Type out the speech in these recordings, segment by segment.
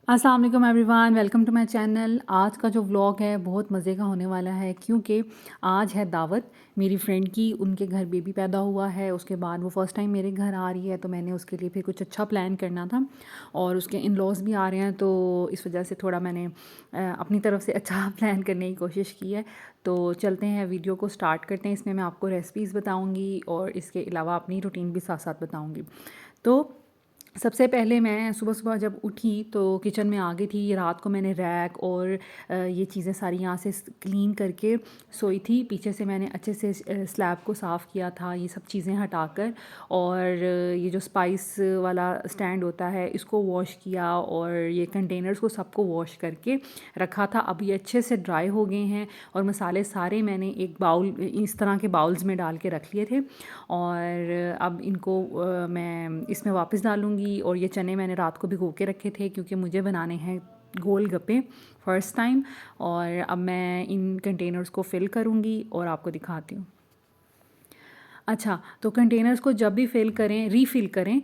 अस्सलाम वालेकुम everyone, welcome to my channel. आज का जो व्लॉग है बहुत मज़े का होने वाला है क्योंकि आज है दावत मेरी फ्रेंड की। उनके घर बेबी पैदा हुआ है, उसके बाद वो फ़र्स्ट टाइम मेरे घर आ रही है, तो मैंने उसके लिए फिर कुछ अच्छा प्लान करना था और उसके इन लॉज भी आ रहे हैं, तो इस वजह से थोड़ा मैंने अपनी तरफ से अच्छा प्लान करने की कोशिश की है। तो चलते हैं, वीडियो को स्टार्ट करते हैं। इसमें मैं आपको रेसिपीज़ बताऊँगी और इसके अलावा अपनी रूटीन भी साथ साथ बताऊँगी। तो सबसे पहले मैं सुबह-सुबह जब उठी तो किचन में आ गई थी। रात को मैंने रैक और ये चीज़ें सारी यहाँ से क्लीन करके सोई थी। पीछे से मैंने अच्छे से स्लैब को साफ़ किया था, ये सब चीज़ें हटाकर। और ये जो स्पाइस वाला स्टैंड होता है इसको वॉश किया और ये कंटेनर्स को सबको वॉश करके रखा था। अब ये अच्छे से ड्राई हो गए हैं और मसाले सारे मैंने एक बाउल, इस तरह के बाउल्स में डाल के रख लिए थे और अब इनको मैं इसमें वापस डालूँगी। और ये चने मैंने रात को भिगो के रखे थे क्योंकि मुझे बनाने हैं गोल गप्पे फ़र्स्ट टाइम। और अब मैं इन कंटेनर्स को फ़िल करूँगी और आपको दिखाती हूँ। अच्छा, तो कंटेनर्स को जब भी फ़िल करें, रीफ़िल करें,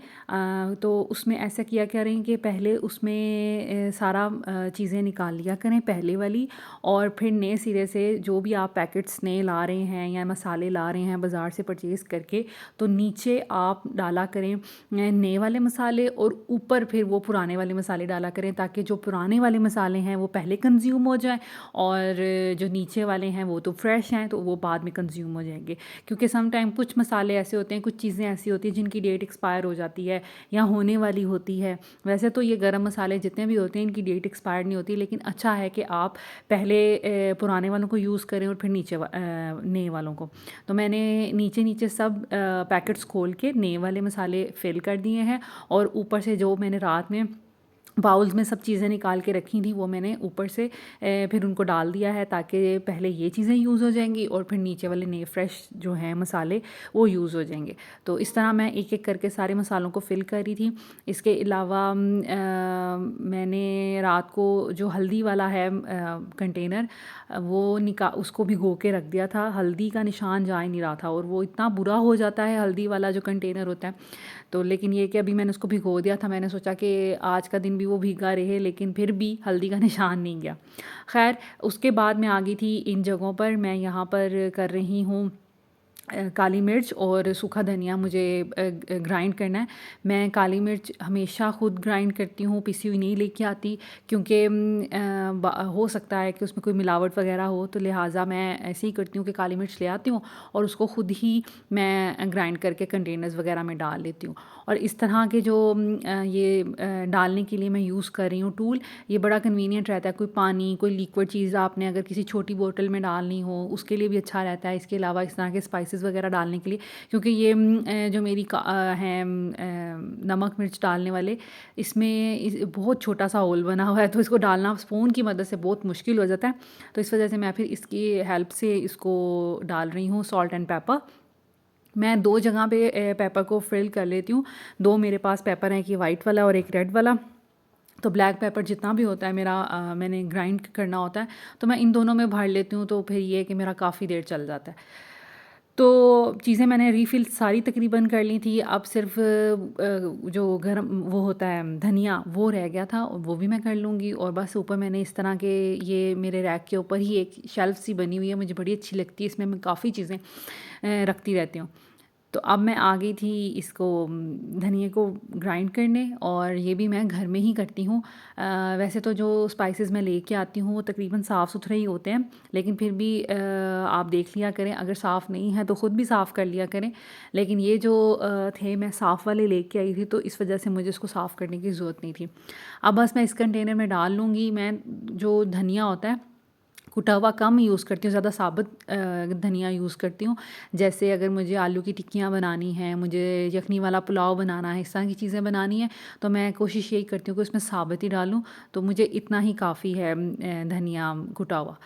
तो उसमें ऐसा किया करें कि पहले उसमें सारा चीज़ें निकाल लिया करें पहले वाली, और फिर नए सिरे से जो भी आप पैकेट्स नए ला रहे हैं या मसाले ला रहे हैं बाज़ार से परचेज़ करके, तो नीचे आप डाला करें नए वाले मसाले और ऊपर फिर वो पुराने वाले मसाले डाला करें, ताकि जो पुराने वाले मसाले हैं वो पहले कंज़्यूम हो जाएँ और जो नीचे वाले हैं वो तो फ्रेश हैं, तो वो बाद में कंज़्यूम हो जाएँगे। क्योंकि सम टाइम कुछ मसाले ऐसे होते हैं, कुछ चीज़ें ऐसी होती हैं जिनकी डेट एक्सपायर हो जाती है या होने वाली होती है। वैसे तो ये गरम मसाले जितने भी होते हैं इनकी डेट एक्सपायर नहीं होती, लेकिन अच्छा है कि आप पहले पुराने वालों को यूज़ करें और फिर नए वालों को। तो मैंने नीचे नीचे सब पैकेट्स खोल के नए वाले मसाले फ़िल कर दिए हैं और ऊपर से जो मैंने रात में बाउल्स में सब चीज़ें निकाल के रखी थी वो मैंने ऊपर से फिर उनको डाल दिया है, ताकि पहले ये चीज़ें यूज़ हो जाएंगी और फिर नीचे वाले नए फ्रेश जो हैं मसाले वो यूज़ हो जाएंगे। तो इस तरह मैं एक एक करके सारे मसालों को फ़िल कर रही थी। इसके अलावा मैंने रात को जो हल्दी वाला है कंटेनर, वो उसको भिगो के रख दिया था। हल्दी का निशान जा ही नहीं रहा था और वो इतना बुरा हो जाता है हल्दी वाला जो कंटेनर होता है। तो लेकिन ये कि अभी मैंने उसको भिगो दिया था, मैंने सोचा कि आज का दिन भी वो भीगा रहे, लेकिन फिर भी हल्दी का निशान नहीं गया। ख़ैर, उसके बाद मैं आ गई थी इन जगहों पर। मैं यहाँ पर कर रही हूँ काली मिर्च और सूखा धनिया मुझे ग्राइंड करना है। मैं काली मिर्च हमेशा खुद ग्राइंड करती हूँ, पिसी हुई नहीं लेके आती, क्योंकि हो सकता है कि उसमें कोई मिलावट वगैरह हो, तो लिहाजा मैं ऐसे ही करती हूँ कि काली मिर्च ले आती हूँ और उसको खुद ही मैं ग्राइंड करके कंटेनर्स वगैरह में डाल लेती हूँ। और इस तरह के जो ये डालने के लिए मैं यूज़ कर रही हूँ टूल, ये बड़ा कन्वीनियंट रहता है। कोई पानी, कोई लिक्विड चीज़ आपने अगर किसी छोटी बोतल में डालनी हो उसके लिए भी अच्छा रहता है। इसके अलावा इस तरह के स्पाइसेस वगैरह डालने के लिए, क्योंकि ये जो मेरी हैं नमक मिर्च डालने वाले, इसमें बहुत छोटा सा होल बना हुआ है, तो इसको डालना स्पून की मदद से बहुत मुश्किल हो जाता है। तो इस वजह से मैं फिर इसकी हेल्प से इसको डाल रही हूँ सॉल्ट एंड पेपर। मैं 2 जगह पे पेपर को फ़िल कर लेती हूँ। 2 मेरे पास पेपर हैं, एक ये वाइट वाला और एक रेड वाला। तो ब्लैक पेपर जितना भी होता है मेरा, मैंने ग्राइंड करना होता है, तो मैं इन दोनों में भर लेती हूँ, तो फिर ये है कि मेरा काफ़ी देर चल जाता है। तो चीज़ें मैंने रीफ़िल सारी तकरीबन कर ली थी। अब सिर्फ़ जो गरम वो होता है धनिया, वो रह गया था, और वो भी मैं कर लूँगी। और बस ऊपर मैंने इस तरह के, ये मेरे रैक के ऊपर ही एक शेल्फ़ सी बनी हुई है, मुझे बड़ी अच्छी लगती है, इसमें मैं काफ़ी चीज़ें रखती रहती हूँ। तो अब मैं आ गई थी इसको धनिये को ग्राइंड करने, और ये भी मैं घर में ही करती हूँ। वैसे तो जो स्पाइसेस मैं लेके आती हूँ वो तकरीबन साफ़ सुथरे ही होते हैं, लेकिन फिर भी आप देख लिया करें, अगर साफ़ नहीं है तो ख़ुद भी साफ़ कर लिया करें। लेकिन ये जो थे मैं साफ़ वाले लेके आई थी, तो इस वजह से मुझे इसको साफ़ करने की ज़रूरत नहीं थी। अब बस मैं इस कंटेनर में डाल लूँगी। मैं जो धनिया होता है कुटा हुआ कम यूज़ करती हूँ, ज़्यादा साबुत धनिया यूज़ करती हूँ। जैसे अगर मुझे आलू की टिक्कियाँ बनानी हैं, मुझे यखनी वाला पुलाव बनाना है, इस तरह की चीज़ें बनानी है, तो मैं कोशिश यही करती हूँ कि उसमें साबुत ही डालूँ। तो मुझे इतना ही काफ़ी है धनिया कुटा हुआ।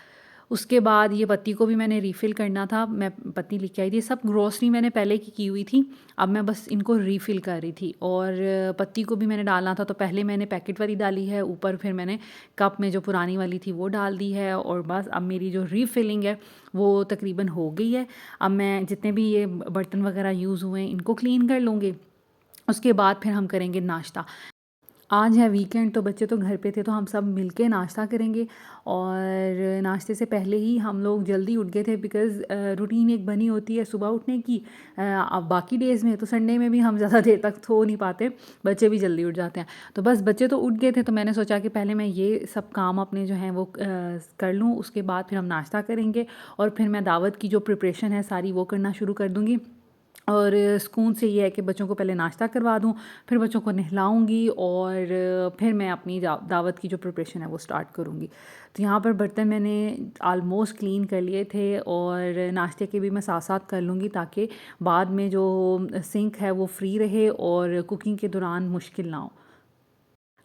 उसके बाद ये पत्ती को भी मैंने रीफ़िल करना था, मैं पत्ती लेके आई थी। सब ग्रोसरी मैंने पहले की हुई थी, अब मैं बस इनको रीफ़िल कर रही थी। और पत्ती को भी मैंने डालना था, तो पहले मैंने पैकेट वाली डाली है, ऊपर फिर मैंने कप में जो पुरानी वाली थी वो डाल दी है। और बस अब मेरी जो रीफ़िलिंग है वो तकरीबन हो गई है। अब मैं जितने भी ये बर्तन वगैरह यूज़ हुए हैं इनको क्लीन कर लूँगी। उसके बाद फिर हम करेंगे नाश्ता। आज है वीकेंड तो बच्चे तो घर पे थे, तो हम सब मिलके नाश्ता करेंगे। और नाश्ते से पहले ही हम लोग जल्दी उठ गए थे, बिकॉज़ रूटीन एक बनी होती है सुबह उठने की। अब बाकी डेज़ में तो संडे में भी हम ज़्यादा देर तक सो नहीं पाते, बच्चे भी जल्दी उठ जाते हैं। तो बस बच्चे तो उठ गए थे, तो मैंने सोचा कि पहले मैं ये सब काम अपने जो हैं वो कर लूँ, उसके बाद फिर हम नाश्ता करेंगे और फिर मैं दावत की जो प्रिपरेशन है सारी वो करना शुरू कर दूँगी। और सुकून से ये है कि बच्चों को पहले नाश्ता करवा दूँ, फिर बच्चों को नहलाऊँगी और फिर मैं अपनी दावत की जो प्रिपरेशन है वो स्टार्ट करूँगी। तो यहाँ पर बर्तन मैंने ऑलमोस्ट क्लीन कर लिए थे और नाश्ते के भी मैं साथ-साथ कर लूँगी, ताकि बाद में जो सिंक है वो फ्री रहे और कुकिंग के दौरान मुश्किल ना हो।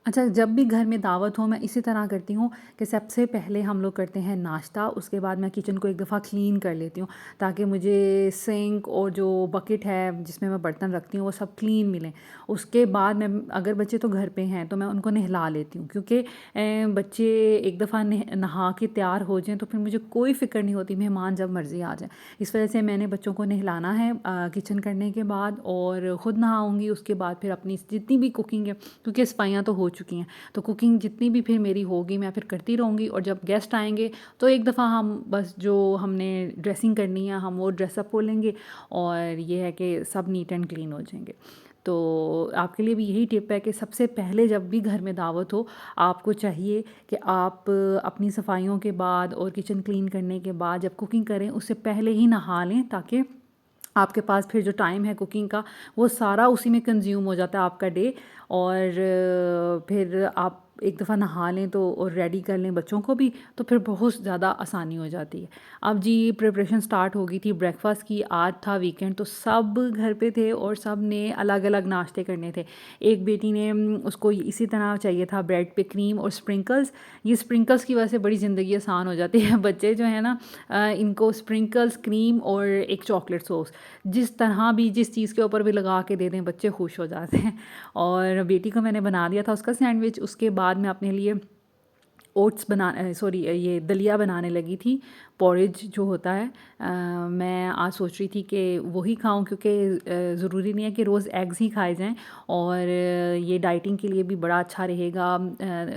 अच्छा, जब भी घर में दावत हो मैं इसी तरह करती हूँ कि सबसे पहले हम लोग करते हैं नाश्ता, उसके बाद मैं किचन को एक दफ़ा क्लीन कर लेती हूँ, ताकि मुझे सिंक और जो बकेट है जिसमें मैं बर्तन रखती हूँ वो सब क्लीन मिलें। उसके बाद मैं, अगर बच्चे तो घर पे हैं तो मैं उनको नहला लेती हूँ, क्योंकि बच्चे एक दफ़ा नहा के तैयार हो जाएँ तो फिर मुझे कोई फ़िक्र नहीं होती, मेहमान जब मर्ज़ी आ जाएँ। इस वजह से मैंने बच्चों को नहलाना है किचन करने के बाद, और ख़ुद नहाऊँगी उसके बाद फिर अपनी जितनी भी कुकिंग है, क्योंकि सफाइयाँ तो हो चुकी हैं, तो कुकिंग जितनी भी फिर मेरी होगी मैं फिर करती रहूँगी। और जब गेस्ट आएँगे तो एक दफ़ा हम बस जो हमने ड्रेसिंग करनी है हम वो ड्रेसअप हो लेंगे, और ये है कि सब नीट एंड क्लीन हो जाएंगे। तो आपके लिए भी यही टिप है कि सबसे पहले जब भी घर में दावत हो, आपको चाहिए कि आप अपनी सफाइयों के बाद और किचन क्लीन करने के बाद जब कुकिंग करें उससे पहले ही नहा लें, ताकि आपके पास फिर जो टाइम है कुकिंग का वो सारा उसी में कंज्यूम हो जाता है आपका डे। और फिर आप एक दफ़ा नहा लें तो और रेडी कर लें बच्चों को भी, तो फिर बहुत ज़्यादा आसानी हो जाती है। अब जी प्रिपरेशन स्टार्ट हो गई थी ब्रेकफास्ट की। आज था वीकेंड तो सब घर पे थे और सब ने अलग अलग नाश्ते करने थे। एक बेटी ने उसको इसी तरह चाहिए था ब्रेड पे क्रीम और स्प्रिंकल्स। ये स्प्रिंकल्स की वजह से बड़ी ज़िंदगी आसान हो जाती है। बच्चे जो है ना, इनको स्प्रिंकल्स, क्रीम और एक चॉकलेट सॉस, जिस तरह भी जिस चीज़ के ऊपर भी लगा के दे दें बच्चे खुश हो जाते हैं। और बेटी को मैंने बना दिया था उसका सैंडविच। उसके बाद मैं अपने लिए ओट्स सॉरी ये दलिया बनाने लगी थी, पॉरेज जो होता है। मैं आज सोच रही थी कि वही खाऊं, क्योंकि ज़रूरी नहीं है कि रोज़ एग्स ही खाए जाएं, और ये डाइटिंग के लिए भी बड़ा अच्छा रहेगा।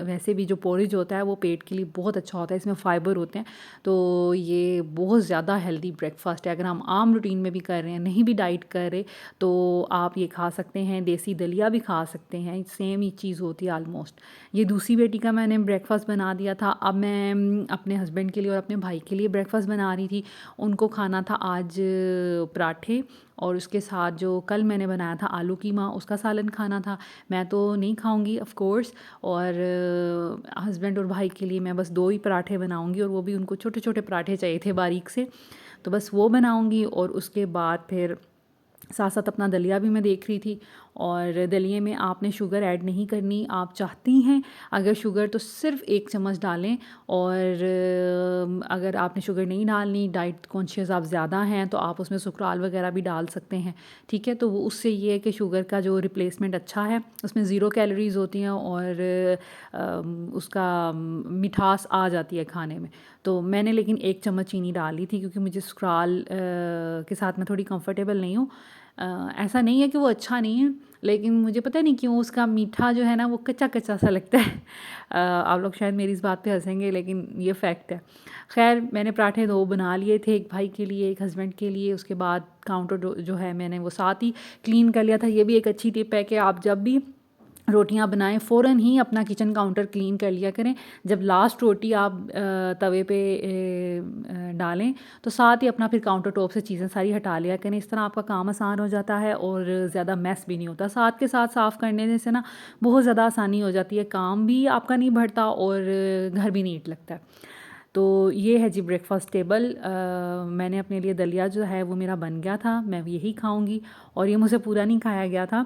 वैसे भी जो पॉरेज होता है वो पेट के लिए बहुत अच्छा होता है, इसमें फ़ाइबर होते हैं, तो ये बहुत ज़्यादा हेल्दी ब्रेकफास्ट है। अगर हम आम रूटीन में भी कर रहे हैं, नहीं भी डाइट कर रहे, तो आप ये खा सकते हैं। देसी दलिया भी खा सकते हैं, सेम ही चीज़ होती है ऑलमोस्ट। ये दूसरी बेटी का मैंने ब्रेकफास्ट बना दिया था। अब मैं अपने हस्बैंड के लिए और अपने भाई के लिए ब्रेकफास्ट बना रही थी। उनको खाना था आज पराठे, और उसके साथ जो कल मैंने बनाया था आलू कीमा, उसका सालन खाना था। मैं तो नहीं खाऊंगी ऑफ कोर्स, और हस्बैंड और भाई के लिए मैं बस 2 ही पराठे बनाऊंगी, और वो भी उनको छोटे छोटे पराठे चाहिए थे बारीक से, तो बस वो बनाऊंगी। और उसके बाद फिर साथ साथ अपना दलिया भी मैं देख रही थी। और दलिए में आपने शुगर ऐड नहीं करनी, आप चाहती हैं अगर शुगर तो सिर्फ़ 1 चम्मच डालें। और अगर आपने शुगर नहीं डालनी, डाइट कॉन्शियस आप ज़्यादा हैं, तो आप उसमें सुकराल वगैरह भी डाल सकते हैं, ठीक है। तो वो उससे ये है कि शुगर का जो रिप्लेसमेंट अच्छा है, उसमें ज़ीरो कैलोरीज़ होती हैं, और उसका मिठास आ जाती है खाने में। तो मैंने लेकिन 1 चम्मच चीनी डाली थी, क्योंकि मुझे सुकराल के साथ मैं थोड़ी कंफर्टेबल नहीं हूँ। ऐसा नहीं है कि वो अच्छा नहीं है, लेकिन मुझे पता नहीं क्यों उसका मीठा जो है ना वो कच्चा कच्चा सा लगता है। आप लोग शायद मेरी इस बात पे हंसेंगे, लेकिन ये फैक्ट है। खैर, मैंने पराठे 2 बना लिए थे, एक भाई के लिए एक हस्बैंड के लिए। उसके बाद काउंटर जो है मैंने वो साथ ही क्लीन कर लिया था। ये भी एक अच्छी टिप है कि आप जब भी रोटियां बनाएं फ़ौरन ही अपना किचन काउंटर क्लीन कर लिया करें। जब लास्ट रोटी आप तवे पे डालें, तो साथ ही अपना फिर काउंटर टॉप से चीज़ें सारी हटा लिया करें। इस तरह आपका काम आसान हो जाता है और ज़्यादा मैस भी नहीं होता। साथ के साथ साफ़ करने से ना बहुत ज़्यादा आसानी हो जाती है, काम भी आपका नहीं बढ़ता और घर भी नीट लगता है। तो ये है जी ब्रेकफास्ट टेबल। मैंने अपने लिए दलिया जो है वो मेरा बन गया था, मैं यही खाऊंगी। और ये मुझे पूरा नहीं खाया गया था,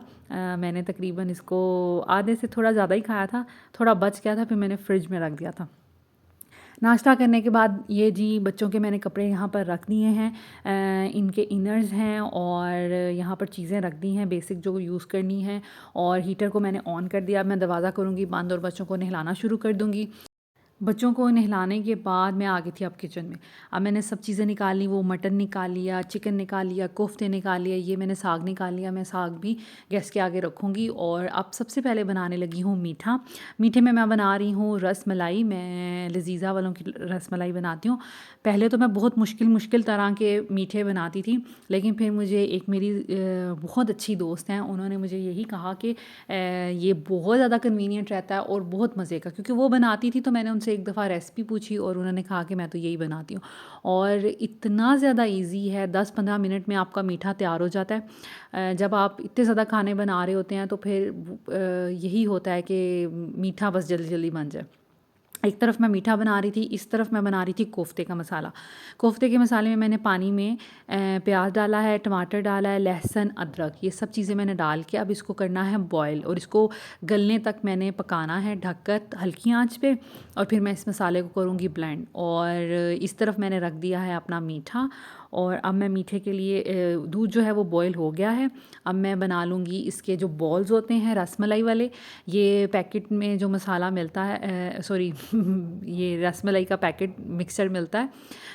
मैंने तकरीबन इसको आधे से थोड़ा ज़्यादा ही खाया था, थोड़ा बच गया था, फिर मैंने फ्रिज में रख दिया था। नाश्ता करने के बाद ये जी बच्चों के मैंने कपड़े यहाँ पर रख दिए हैं, इनके इनर्स हैं, और यहाँ पर चीज़ें रख दी हैं बेसिक जो यूज़ करनी है। और हीटर को मैंने ऑन कर दिया। अब मैं दरवाज़ा करूँगी बंद और बच्चों को नहलाना शुरू कर दूँगी। बच्चों को नहलाने के बाद मैं आ गई थी अब किचन में। अब मैंने सब चीज़ें निकाल ली, वो मटन निकाल लिया, चिकन निकाल लिया, कोफ्ते निकाल लिया, ये मैंने साग निकाल लिया। मैं साग भी गैस के आगे रखूँगी और अब सबसे पहले बनाने लगी हूँ मीठा। मीठे में मैं बना रही हूँ रस मलाई। मैं लज़ीज़ा वालों की रस मलाई बनाती हूँ। पहले तो मैं बहुत मुश्किल मुश्किल तरह के मीठे बनाती थी, लेकिन फिर मुझे एक मेरी बहुत अच्छी दोस्त हैं, उन्होंने मुझे यही कहा कि ये बहुत ज़्यादा कन्वीनियंट रहता है और बहुत मज़े का, क्योंकि वो बनाती थी तो मैंने उनसे एक दफ़ा रेसिपी पूछी और उन्होंने कहा कि मैं तो यही बनाती हूँ। और इतना ज़्यादा ईज़ी है, 10-15 मिनट में आपका मीठा तैयार हो जाता है। जब आप इतने ज़्यादा खाने बना रहे होते हैं तो फिर यही होता है कि मीठा बस जल्दी जल्दी बन जाए। एक तरफ मैं मीठा बना रही थी, इस तरफ मैं बना रही थी कोफ्ते का मसाला। कोफ्ते के मसाले में मैंने पानी में प्याज डाला है, टमाटर डाला है, लहसुन, अदरक, ये सब चीज़ें मैंने डाल के अब इसको करना है बॉयल और इसको गलने तक मैंने पकाना है ढककर हल्की आंच पे। और फिर मैं इस मसाले को करूँगी ब्लेंड। और इस तरफ मैंने रख दिया है अपना मीठा। और अब मैं मीठे के लिए दूध जो है वो बॉयल हो गया है। अब मैं बना लूँगी इसके जो बॉल्स होते हैं रसमलाई वाले। ये पैकेट में जो मसाला मिलता है, सॉरी ये रसमलाई का पैकेट मिक्सचर मिलता है।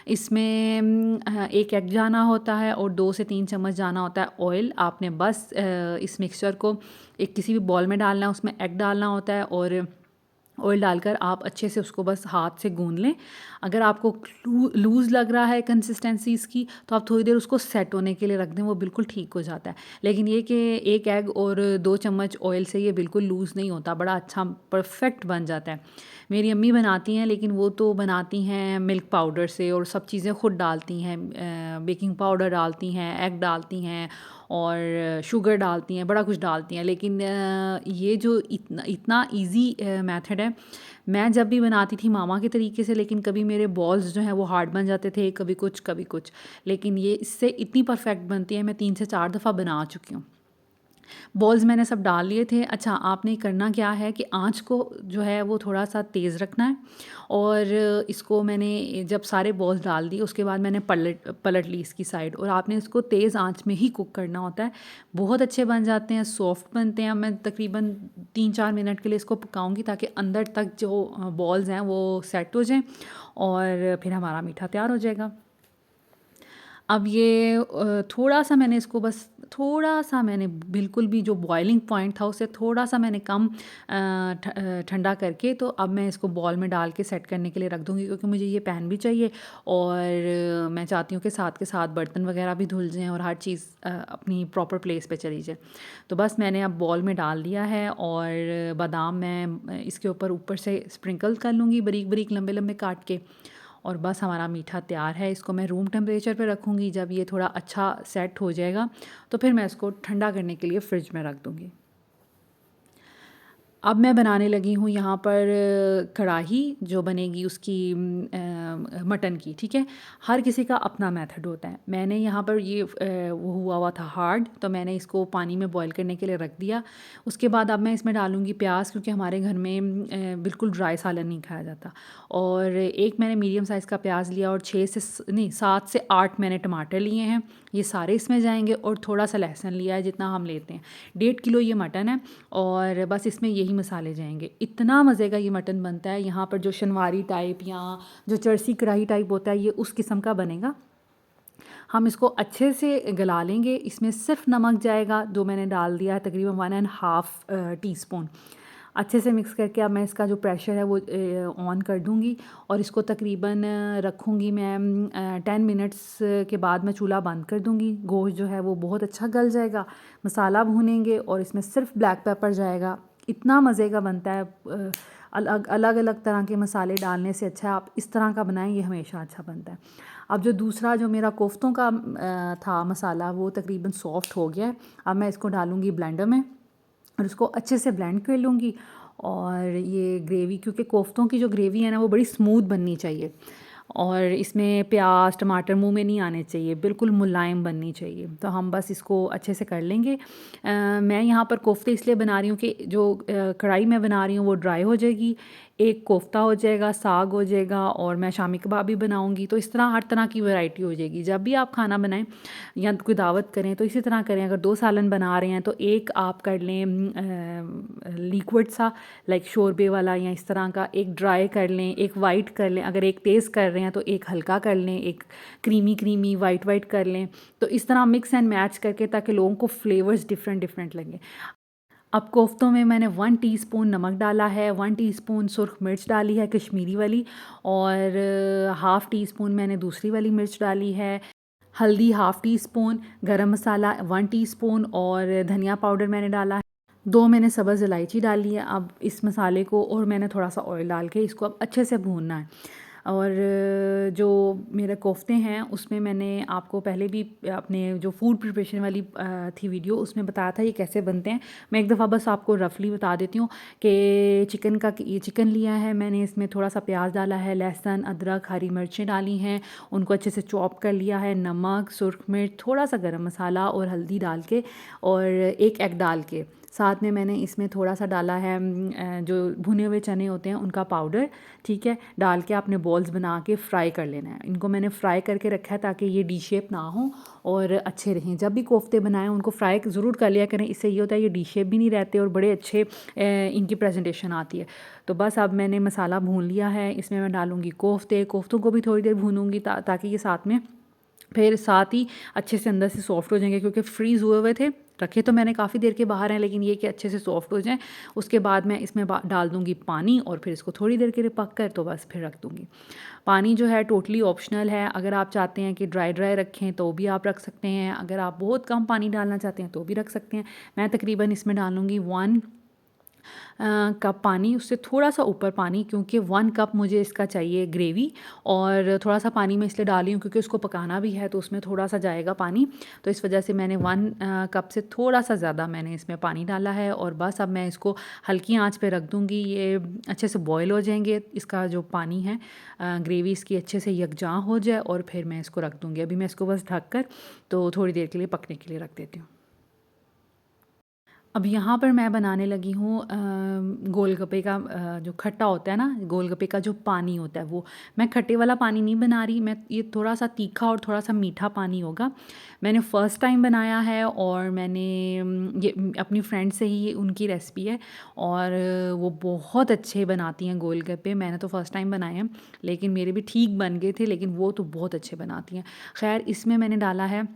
इसमें एक एग जाना होता है और 2 से 3 चम्मच जाना होता है ऑयल। आपने बस इस मिक्सचर को एक किसी भी बॉल में डालना है, उसमें एग डालना होता है और ऑयल डालकर आप अच्छे से उसको बस हाथ से गूंद लें। अगर आपको लूज़ लग रहा है कंसिस्टेंसी इसकी, तो आप थोड़ी देर उसको सेट होने के लिए रख दें, वो बिल्कुल ठीक हो जाता है। लेकिन ये कि एक एग और 2 चम्मच ऑयल से ये बिल्कुल लूज़ नहीं होता, बड़ा अच्छा परफेक्ट बन जाता है। मेरी अम्मी बनाती हैं, लेकिन वो तो बनाती हैं मिल्क पाउडर से और सब चीज़ें खुद डालती हैं। बेकिंग पाउडर डालती हैं, एग डालती हैं और शुगर डालती हैं, बड़ा कुछ डालती हैं। लेकिन ये जो इतना इतना ईज़ी मेथड है। मैं जब भी बनाती थी मामा के तरीके से, लेकिन कभी मेरे बॉल्स जो हैं वो हार्ड बन जाते थे, कभी कुछ कभी कुछ। लेकिन ये इससे इतनी परफेक्ट बनती है, मैं 3 से 4 दफ़ा बना चुकी हूँ। बॉल्स मैंने सब डाल लिए थे। अच्छा, आपने करना क्या है कि आँच को जो है वो थोड़ा-सा तेज़ रखना है। और इसको मैंने जब सारे बॉल्स डाल दिए, उसके बाद मैंने पलट पलट ली इसकी साइड और आपने इसको तेज़ आँच में ही कुक करना होता है। बहुत अच्छे बन जाते हैं, सॉफ्ट बनते हैं। मैं तकरीबन 3-4 मिनट के लिए इसको पकाऊँगी ताकि अंदर तक जो बॉल्स हैं वो सेट हो जाएँ और फिर हमारा मीठा तैयार हो जाएगा। अब ये थोड़ा-सा मैंने इसको बस थोड़ा-सा मैंने बिल्कुल भी जो बॉइलिंग पॉइंट था उससे थोड़ा-सा मैंने कम ठंडा करके, तो अब मैं इसको बॉल में डाल के सेट करने के लिए रख दूँगी, क्योंकि मुझे ये पैन भी चाहिए और मैं चाहती हूँ कि साथ के साथ बर्तन वगैरह भी धुल जाएँ और हर चीज़ अपनी प्रॉपर प्लेस पे चली जाए। तो बस मैंने अब बॉल में डाल दिया है और बादाम मैं इसके ऊपर से स्प्रिंकल कर लूँगी बारीक-बारीक लंबे-लंबे काट के। और बस हमारा मीठा तैयार है। इसको मैं रूम टेम्परेचर पे रखूँगी। जब ये थोड़ा अच्छा सेट हो जाएगा तो फिर मैं इसको ठंडा करने के लिए फ़्रिज में रख दूँगी। अब मैं बनाने लगी हूँ यहाँ पर कढ़ाही जो बनेगी उसकी मटन की, ठीक है। हर किसी का अपना मेथड होता है। मैंने यहाँ पर ये वो हुआ था हार्ड, तो मैंने इसको पानी में बॉईल करने के लिए रख दिया। उसके बाद अब मैं इसमें डालूँगी प्याज, क्योंकि हमारे घर में बिल्कुल ड्राई सालन नहीं खाया जाता। और एक मैंने मीडियम साइज़ का प्याज लिया और 7 से 8 मैंने टमाटर लिए हैं। ये सारे इसमें जाएंगे और थोड़ा सा लहसुन लिया है जितना हम लेते हैं। 1.5 किलो ये मटन है और बस इसमें यही मसाले जाएंगे। इतना मज़े का ये मटन बनता है। यहाँ पर जो शनवारी टाइप या जो चर्सी कढ़ाई टाइप होता है, ये उस किस्म का बनेगा। हम इसको अच्छे से गला लेंगे। इसमें सिर्फ नमक जाएगा जो मैंने डाल दिया है, तकरीबन 1.5 टीस्पून। अच्छे से मिक्स करके अब मैं इसका जो प्रेशर है वो ऑन कर दूँगी और इसको तकरीबन रखूँगी मैं 10 मिनट्स के बाद मैं चूल्हा बंद कर दूँगी। गोश्त जो है वो बहुत अच्छा गल जाएगा। मसाला भूनेंगे और इसमें सिर्फ ब्लैक पेपर जाएगा। इतना मज़े का बनता है। अलग अलग अलग तरह के मसाले डालने से अच्छा आप इस तरह का बनाएं, ये हमेशा अच्छा बनता है। अब जो दूसरा जो मेरा कोफ्तों का था मसाला, वो तकरीबन सॉफ्ट हो गया है। अब मैं इसको डालूँगी ब्लेंडर में और इसको अच्छे से ब्लेंड कर लूँगी। और ये ग्रेवी, क्योंकि कोफ्तों की जो ग्रेवी है ना वो बड़ी स्मूथ बननी चाहिए। और इसमें प्याज टमाटर मुंह में नहीं आने चाहिए, बिल्कुल मुलायम बननी चाहिए। तो हम बस इसको अच्छे से कर लेंगे। मैं यहाँ पर कोफ्ते इसलिए बना रही हूँ कि जो कढ़ाई में बना रही हूँ वो ड्राई हो जाएगी, एक कोफ्ता हो जाएगा, साग हो जाएगा, और मैं शामी कबाब भी बनाऊँगी। तो इस तरह हर तरह की वैरायटी हो जाएगी। जब भी आप खाना बनाएं या कोई दावत करें तो इसी तरह करें। अगर 2 सालन बना रहे हैं तो एक आप कर लें लिक्विड सा, लाइक शोरबे वाला या इस तरह का, एक ड्राई कर लें, एक वाइट कर लें। अगर एक तेज़ कर रहे हैं तो एक हल्का कर लें, एक क्रीमी क्रीमी वाइट वाइट कर लें। तो इस तरह मिक्स एंड मैच करके, ताकि लोगों को फ्लेवर्स डिफरेंट डिफरेंट लगें। अब कोफ्तों में मैंने 1 टीस्पून नमक डाला है, 1 टीस्पून सुर्ख मिर्च डाली है कश्मीरी वाली, और हाफ़ टी स्पून मैंने दूसरी वाली मिर्च डाली है। हल्दी हाफ़ टी स्पून, गरम मसाला 1 टीस्पून, और धनिया पाउडर मैंने डाला है। 2 मैंने सब्ज़ इलायची डाली है। अब इस मसाले को, और मैंने थोड़ा सा ऑयल डाल के इसको अब अच्छे से भूनना है। और जो मेरे कोफ्ते हैं उसमें मैंने आपको पहले भी अपने जो फूड प्रिपरेशन वाली थी वीडियो, उसमें बताया था ये कैसे बनते हैं। मैं एक दफ़ा बस आपको रफली बता देती हूँ कि ये चिकन लिया है मैंने, इसमें थोड़ा सा प्याज डाला है, लहसुन अदरक हरी मिर्चें डाली हैं, उनको अच्छे से चॉप कर लिया है, नमक सुर्ख मिर्च थोड़ा सा गरम मसाला और हल्दी डाल के, और एक एग डाल के, साथ में मैंने इसमें थोड़ा सा डाला है जो भुने हुए चने होते हैं उनका पाउडर, ठीक है, डाल के आपने बॉल्स बना के फ्राई कर लेना है। इनको मैंने फ्राई करके रखा है ताकि ये डी शेप ना हो और अच्छे रहें। जब भी कोफ्ते बनाएं उनको फ्राई ज़रूर कर लिया करें, इससे ये होता है ये डी शेप भी नहीं रहते और बड़े अच्छे इनकी प्रेजेंटेशन आती है। तो बस अब मैंने मसाला भून लिया है, इसमें मैं डालूँगी कोफ्तों को भी थोड़ी देर भूनूँगी ताकि ये साथ में फिर साथ ही अच्छे से अंदर से सॉफ्ट हो जाएंगे, क्योंकि फ्रीज़ हुए हुए थे, रखे तो मैंने काफ़ी देर के बाहर हैं, लेकिन ये कि अच्छे से सॉफ्ट हो जाएं। उसके बाद मैं इसमें डाल दूँगी पानी, और फिर इसको थोड़ी देर के लिए पक कर तो बस फिर रख दूँगी। पानी जो है टोटली ऑप्शनल है, अगर आप चाहते हैं कि ड्राई ड्राई रखें तो भी आप रख सकते हैं, अगर आप बहुत कम पानी डालना चाहते हैं तो भी रख सकते हैं। मैं तकरीबन इसमें डालूँगी 1 कप पानी, उससे थोड़ा सा ऊपर पानी, क्योंकि 1 कप मुझे इसका चाहिए ग्रेवी। और थोड़ा सा पानी मैं इसलिए डाली हूँ क्योंकि उसको पकाना भी है तो उसमें थोड़ा सा जाएगा पानी, तो इस वजह से मैंने 1 कप से थोड़ा सा ज़्यादा मैंने इसमें पानी डाला है। और बस अब मैं इसको हल्की आंच पे रख दूँगी, ये अच्छे से बॉयल हो जाएंगे, इसका जो पानी है ग्रेवी इसकी अच्छे से यकजां हो जाए, और फिर मैं इसको रख दूँगी। अभी मैं इसको बस ढक कर तो थोड़ी देर के लिए पकने के लिए रख देती हूँ। अब यहाँ पर मैं बनाने लगी हूँ गोलगप्पे का जो खट्टा होता है ना, गोलगप्पे का जो पानी होता है वो। मैं खट्टे वाला पानी नहीं बना रही, मैं ये थोड़ा सा तीखा और थोड़ा सा मीठा पानी होगा। मैंने फ़र्स्ट टाइम बनाया है, और मैंने ये अपनी फ्रेंड से ही उनकी रेसिपी है, और वो बहुत अच्छे बनाती हैं गोलगप्पे। मैंने तो फ़र्स्ट टाइम बनाए हैं, लेकिन मेरे भी ठीक बन गए थे, लेकिन वो तो बहुत अच्छे बनाती हैं। खैर, इसमें मैंने डाला है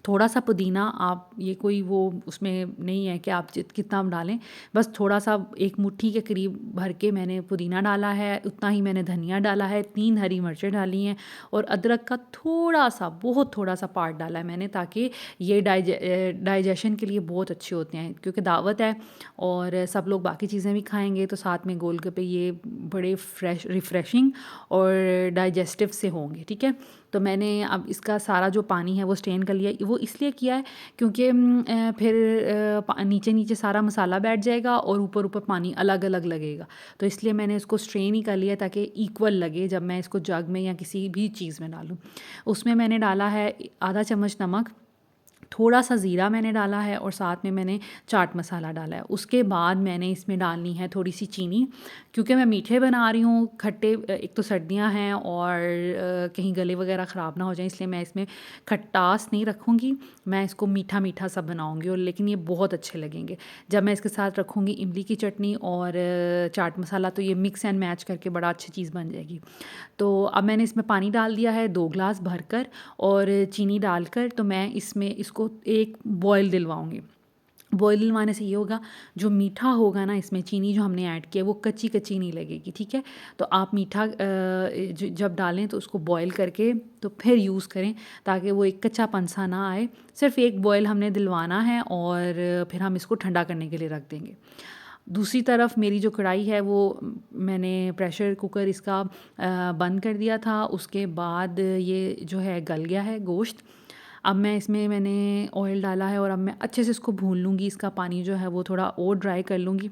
थोड़ा सा पुदीना। आप ये कोई वो उसमें नहीं है कि आप कितना आप डालें, बस थोड़ा सा एक मुट्ठी के करीब भर के मैंने पुदीना डाला है, उतना ही मैंने धनिया डाला है, 3 हरी मिर्चें डाली हैं, और अदरक का थोड़ा सा, बहुत थोड़ा सा पार्ट डाला है मैंने, ताकि ये डाइजेशन के लिए बहुत अच्छे होते हैं, क्योंकि दावत है और सब लोग बाकी चीज़ें भी खाएंगे, तो साथ में गोलगप्पे ये बड़े रिफ़्रेशिंग और डाइजेस्टिव से होंगे, ठीक है। तो मैंने अब इसका सारा जो पानी है वो स्ट्रेन कर लिया। वो इसलिए किया है क्योंकि फिर नीचे नीचे सारा मसाला बैठ जाएगा और ऊपर ऊपर पानी अलग अलग लगेगा, तो इसलिए मैंने इसको स्ट्रेन ही कर लिया ताकि इक्वल लगे जब मैं इसको जग में या किसी भी चीज़ में डालूँ। उसमें मैंने डाला है आधा चम्मच नमक, थोड़ा सा ज़ीरा मैंने डाला है, और साथ में मैंने चाट मसाला डाला है। उसके बाद मैंने इसमें डालनी है थोड़ी सी चीनी, क्योंकि मैं मीठे बना रही हूँ खट्टे, एक तो सर्दियाँ हैं और कहीं गले वगैरह ख़राब ना हो जाए, इसलिए मैं इसमें खटास नहीं रखूँगी, मैं इसको मीठा मीठा सा बनाऊँगी, और लेकिन ये बहुत अच्छे लगेंगे जब मैं इसके साथ रखूँगी इमली की चटनी और चाट मसाला, तो ये मिक्स एंड मैच करके बड़ा अच्छी चीज़ बन जाएगी। तो अब मैंने इसमें पानी डाल दिया है 2 ग्लास भरकर, और चीनी डालकर तो मैं इसमें इसको एक बॉयल दिलवाऊँगी। बॉयल दिलवाने से ये होगा, जो मीठा होगा ना इसमें, चीनी जो हमने ऐड किया वो कच्ची कच्ची नहीं लगेगी, ठीक है। तो आप मीठा जब डालें तो उसको बॉयल करके तो फिर यूज़ करें, ताकि वो एक कच्चापन सा ना आए। सिर्फ एक बॉयल हमने दिलवाना है, और फिर हम इसको ठंडा करने के लिए रख देंगे। दूसरी तरफ मेरी जो कढ़ाई है वो मैंने प्रेशर कुकर इसका बंद कर दिया था, उसके बाद ये जो है गल गया है गोश्त। अब मैं इसमें मैंने ऑयल डाला है, और अब मैं अच्छे से इसको भून लूँगी, इसका पानी जो है वो थोड़ा और ड्राई कर लूँगी।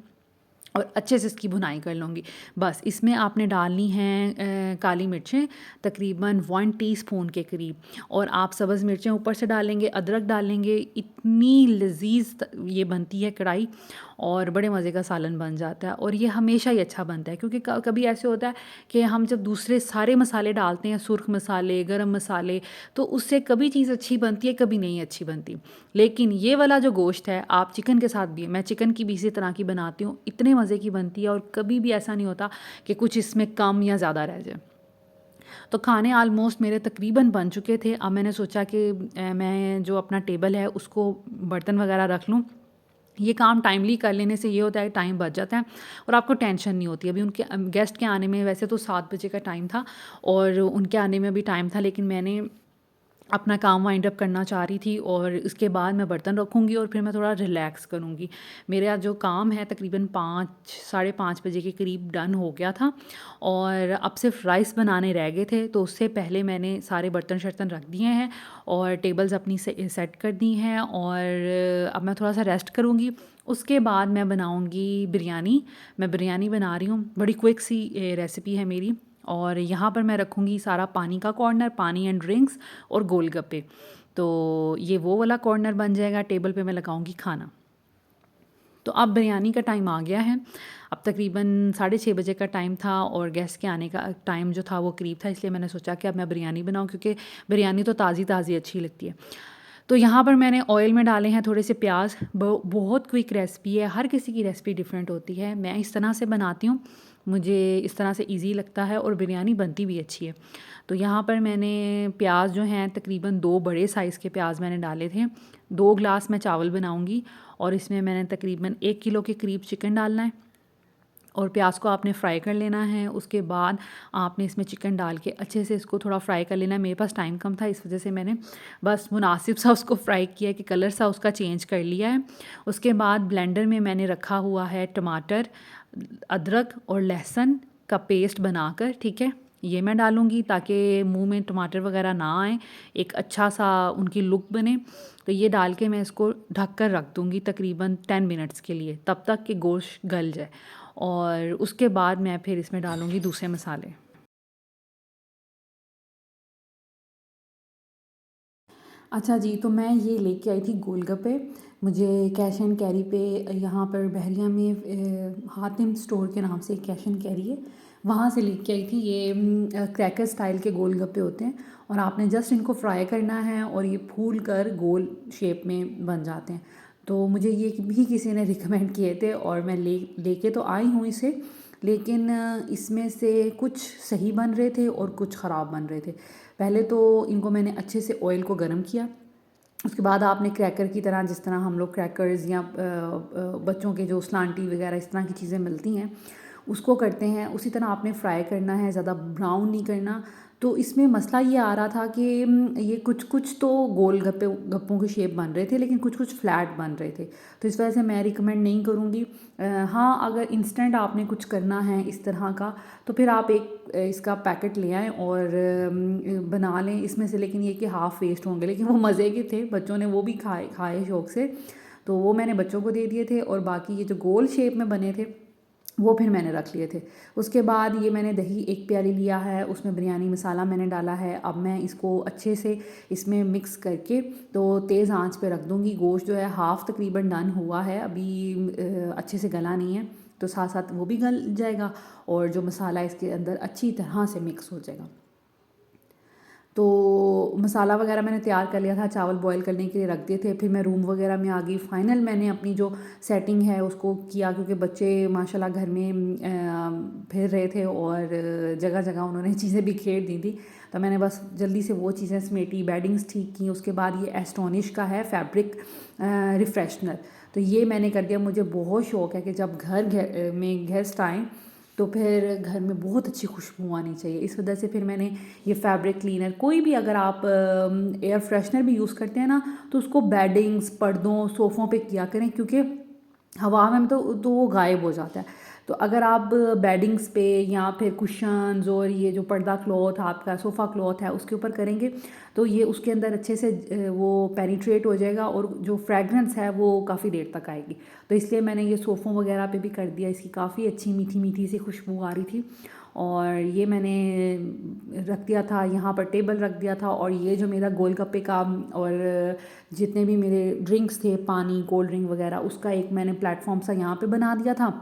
और अच्छे से इसकी भुनाई कर लूँगी। बस इसमें आपने डालनी हैं काली मिर्चें तकरीबन 1 टीस्पून के करीब, और आप सब्ज़ मिर्चें ऊपर से डालेंगे, अदरक डालेंगे, इतनी लज़ीज़ ये बनती है कढ़ाई, और बड़े मज़े का सालन बन जाता है। और ये हमेशा ही अच्छा बनता है, क्योंकि कभी ऐसे होता है कि हम जब दूसरे सारे मसाले डालते हैं, सुर्ख मसाले, गरम मसाले, तो उससे कभी चीज़ अच्छी बनती है, कभी नहीं अच्छी बनती। लेकिन ये वाला जो गोश्त है, आप चिकन के साथ भी, मैं चिकन की भी इसी तरह की बनाती हूँ, इतने मज़े की बनती है, और कभी भी ऐसा नहीं होता कि कुछ इसमें कम या ज़्यादा रह जाए। तो खाने ऑलमोस्ट मेरे तकरीबन बन चुके थे। अब मैंने सोचा कि मैं जो अपना टेबल है उसको बर्तन वगैरह रख लूँ। ये काम टाइमली कर लेने से ये होता है, टाइम बच जाता है और आपको टेंशन नहीं होती। अभी उनके गेस्ट के आने में वैसे तो 7 बजे का टाइम था, और उनके आने में भी टाइम था, लेकिन मैंने अपना काम वाइंड अप करना चाह रही थी, और इसके बाद मैं बर्तन रखूँगी और फिर मैं थोड़ा रिलैक्स करूँगी। मेरा जो काम है तकरीबन 5 साढ़े 5 बजे के करीब डन हो गया था, और अब सिर्फ राइस बनाने रह गए थे। तो उससे पहले मैंने सारे बर्तन शर्तन रख दिए हैं और टेबल्स अपनी सेट कर दी हैं, और अब मैं थोड़ा सा रेस्ट करूँगी। उसके बाद मैं बनाऊँगी बिरयानी। मैं बिरयानी बना रही हूँ, बड़ी क्विक सी रेसिपी है मेरी। और यहाँ पर मैं रखूँगी सारा पानी का कॉर्नर, पानी एंड ड्रिंक्स और गोलगप्पे। तो ये वो वाला कॉर्नर बन जाएगा, टेबल पे मैं लगाऊँगी खाना। तो अब बिरयानी का टाइम आ गया है। अब तकरीबन 6:30 बजे का टाइम था, और गेस्ट के आने का टाइम जो था वो करीब था, इसलिए मैंने सोचा कि अब मैं बिरयानी बनाऊँ, क्योंकि बिरयानी तो ताज़ी ताज़ी अच्छी लगती है। तो यहाँ पर मैंने ऑयल में डाले हैं थोड़े से प्याज। बहुत क्विक रेसिपी है, हर किसी की रेसिपी डिफरेंट होती है। मैं इस तरह से बनाती हूँ, मुझे इस तरह से इजी लगता है, और बिरयानी बनती भी अच्छी है। तो यहाँ पर मैंने प्याज जो हैं तकरीबन 2 बड़े साइज़ के प्याज मैंने डाले थे। 2 ग्लास मैं चावल बनाऊँगी, और इसमें मैंने तकरीबन 1 किलो के करीब चिकन डालना है, और प्याज को आपने फ्राई कर लेना है। उसके बाद आपने इसमें चिकन डाल के अच्छे से इसको थोड़ा फ्राई कर लेना है। मेरे पास टाइम कम था, इस वजह से मैंने बस मुनासिब सा उसको फ्राई किया कि कलर सा उसका चेंज कर लिया है। उसके बाद ब्लेंडर में मैंने रखा हुआ है टमाटर, अदरक और लहसुन का पेस्ट बनाकर, ठीक है। ये मैं डालूँगी ताकि मुंह में टमाटर वगैरह ना आए, एक अच्छा सा उनकी लुक बने। तो ये डाल के मैं इसको ढक कर रख दूँगी तकरीबन 10 मिनट्स के लिए, तब तक कि गोश्त गल जाए। और उसके बाद मैं फिर इसमें डालूँगी दूसरे मसाले। अच्छा जी, तो मैं ये लेके आई थी गोलगप्पे। मुझे कैश एंड कैरी पे यहाँ पर बहरिया में हातिम स्टोर के नाम से एक कैश एंड कैरी है, वहाँ से लेके आई थी। ये क्रैकर स्टाइल के गोलगप्पे होते हैं, और आपने जस्ट इनको फ्राई करना है, और ये फूल कर गोल शेप में बन जाते हैं। तो मुझे ये भी किसी ने रिकमेंड किए थे, और मैं लेके तो आई हूँ इसे, लेकिन इसमें से कुछ सही बन रहे थे और कुछ ख़राब बन रहे थे। पहले तो इनको मैंने अच्छे से ऑयल को गर्म किया। उसके बाद आपने क्रैकर की तरह, जिस तरह हम लोग क्रैकर्स या बच्चों के जो स्लांटी वगैरह इस तरह की चीज़ें मिलती हैं उसको करते हैं, उसी तरह आपने फ्राई करना है, ज़्यादा ब्राउन नहीं करना। तो इसमें मसला ये आ रहा था कि ये कुछ कुछ तो गोल गप्पों के शेप बन रहे थे, लेकिन कुछ कुछ फ्लैट बन रहे थे। तो इस वजह से मैं रिकमेंड नहीं करूँगी। हाँ, अगर इंस्टेंट आपने कुछ करना है इस तरह का, तो फिर आप एक इसका पैकेट ले आएँ और बना लें इसमें से। लेकिन ये कि हाफ़ वेस्ट होंगे, लेकिन वो मज़े के थे, बच्चों ने वो भी खाए शौक़ से। तो वो मैंने बच्चों को दे दिए थे, और बाकी ये जो गोल शेप में बने थे वो फिर मैंने रख लिए थे। उसके बाद ये मैंने दही 1 प्याली लिया है, उसमें बिरयानी मसाला मैंने डाला है। अब मैं इसको अच्छे से इसमें मिक्स करके तो तेज़ आंच पे रख दूँगी। गोश्त जो है हाफ़ तकरीबन डन हुआ है, अभी अच्छे से गला नहीं है, तो साथ साथ वो भी गल जाएगा, और जो मसाला इसके अंदर अच्छी तरह से मिक्स हो जाएगा। तो मसाला वगैरह मैंने तैयार कर लिया था, चावल बॉईल करने के लिए रख दिए थे। फिर मैं रूम वगैरह में आ गई। फ़ाइनल मैंने अपनी जो सेटिंग है उसको किया, क्योंकि बच्चे माशाल्लाह घर में फिर रहे थे, और जगह जगह उन्होंने चीज़ें बिखेर दी थी। तो मैंने बस जल्दी से वो चीज़ें समेटी, बेडिंग्स ठीक की। उसके बाद ये एस्टोनिश का है फैब्रिक रिफ्रेशनर, तो ये मैंने कर दिया। मुझे बहुत शौक़ है कि जब घर में गेस्ट आएँ तो फिर घर में बहुत अच्छी खुशबू आनी चाहिए। इस वजह से फिर मैंने ये फैब्रिक क्लीनर, कोई भी अगर आप एयर फ्रेशनर भी यूज़ करते हैं ना, तो उसको बेडिंग्स, पर्दों, सोफ़ों पे किया करें, क्योंकि हवा में तो वो गायब हो जाता है। तो अगर आप बेडिंग्स पे या फिर कुशन्स और ये जो पर्दा क्लॉथ आपका सोफ़ा क्लॉथ है उसके ऊपर करेंगे तो ये उसके अंदर अच्छे से वो पेनिट्रेट हो जाएगा और जो फ्रेगरेंस है वो काफ़ी देर तक आएगी। तो इसलिए मैंने ये सोफ़ों वगैरह पे भी कर दिया, इसकी काफ़ी अच्छी मीठी मीठी सी खुशबू आ रही थी। और ये मैंने रख दिया था यहाँ पर, टेबल रख दिया था। और ये जो मेरा गोलगप्पे का और जितने भी मेरे ड्रिंक्स थे, पानी, कोल्ड ड्रिंक वगैरह, उसका एक मैंने प्लेटफॉर्म सा यहाँ पे बना दिया था।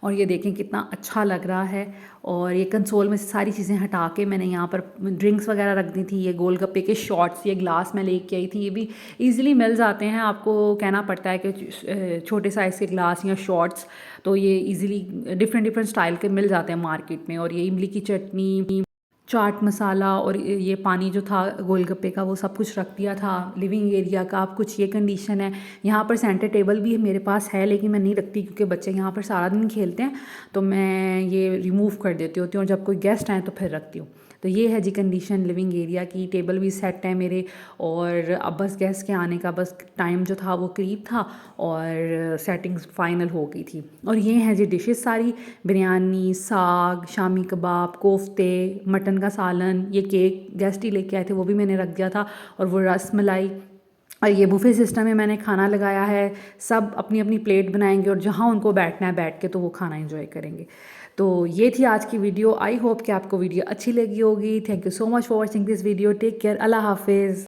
और ये देखें कितना अच्छा लग रहा है। और ये कंसोल में से सारी चीज़ें हटा के मैंने यहाँ पर ड्रिंक्स वगैरह रख दी थी। ये गोलगप्पे के शॉट्स, ये ग्लास मैं लेके आई थी, ये भी इजीली मिल जाते हैं। आपको कहना पड़ता है कि छोटे साइज़ के ग्लास या शॉट्स, तो ये इजीली डिफरेंट डिफरेंट स्टाइल के मिल जाते हैं मार्केट में। और ये इमली की चटनी, चाट मसाला और ये पानी जो था गोलगप्पे का, वो सब कुछ रख दिया था। लिविंग एरिया का अब कुछ ये कंडीशन है। यहाँ पर सेंटर टेबल भी मेरे पास है लेकिन मैं नहीं रखती क्योंकि बच्चे यहाँ पर सारा दिन खेलते हैं, तो मैं ये रिमूव कर देती होती हूँ और जब कोई गेस्ट आए तो फिर रखती हूँ। तो ये है जी कंडीशन लिविंग एरिया की। टेबल भी सेट है मेरे, और अब बस गेस्ट के आने का बस टाइम जो था वो करीब था और सेटिंग्स फाइनल हो गई थी। और ये हैं जी डिशेस सारी, बिरयानी, साग, शामी कबाब, कोफ्ते, मटन का सालन, ये केक गेस्ट ही लेके आए थे वो भी मैंने रख दिया था, और वो रस मलाई। और ये बुफे सिस्टम में मैंने खाना लगाया है, सब अपनी अपनी प्लेट बनाएंगे और जहाँ उनको बैठना है बैठ के तो वो खाना एंजॉय करेंगे। तो ये थी आज की वीडियो। आई होप कि आपको वीडियो अच्छी लगी होगी। Thank you so much for watching this video. Take care, अल्लाह हाफिज़।